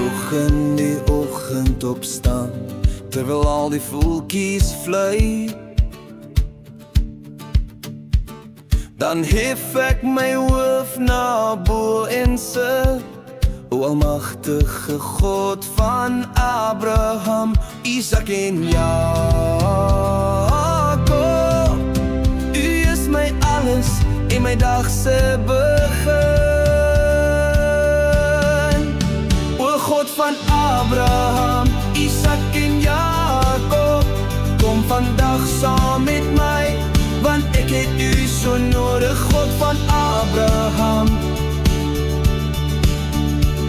vroeg in die oggend opstaan, terwyl al die voeltjies vlieg, dan hef ek my hoof na bo en sê: O almagtige God van Abraham, Isak en Jakob, U is my alles en my dag se begin. O God van Abraham, Isak en Jakob, kom vandag saam met my, want ek het U so nodig. God van Abraham,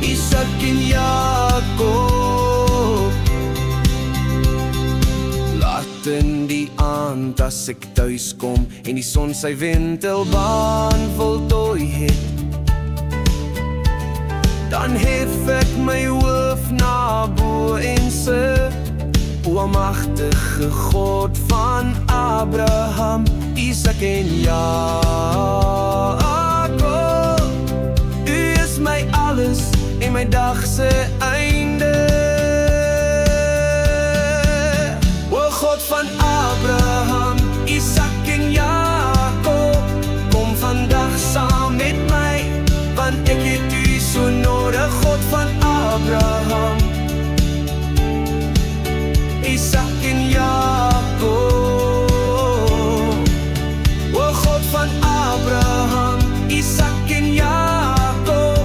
Isak en Jakob. Laat in die aand as ek thuis kom en die son sy wentelbaan voltooi het, dan hef ek my hoof na bo en sê: O almagtige God van Abraham, Isak en Jakob, U is my alles en my dag se einde. O God van Abraham, Isak en Jakob, kom vandag saam met my, want ek het U so nodig. God van Abraham, Isak en Jakob. O God van Abraham, Isak en Jakob,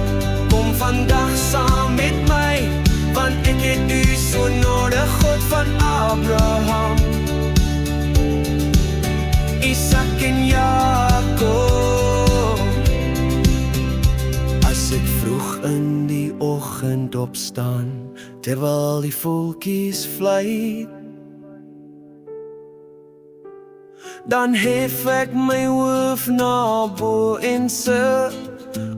kom vandag saam met my, want ek het U so nodig. God van Abraham, Isak en Jakob. As ek vroeg in die oggend opstaan, terwyl die voeltjies vlieg, dan hef ek my hoof na bo en sê: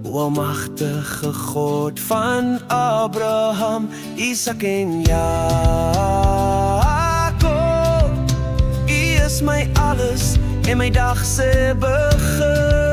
O almagtige God van Abraham, Isak en Jakob, U is my alles en my dag se begin.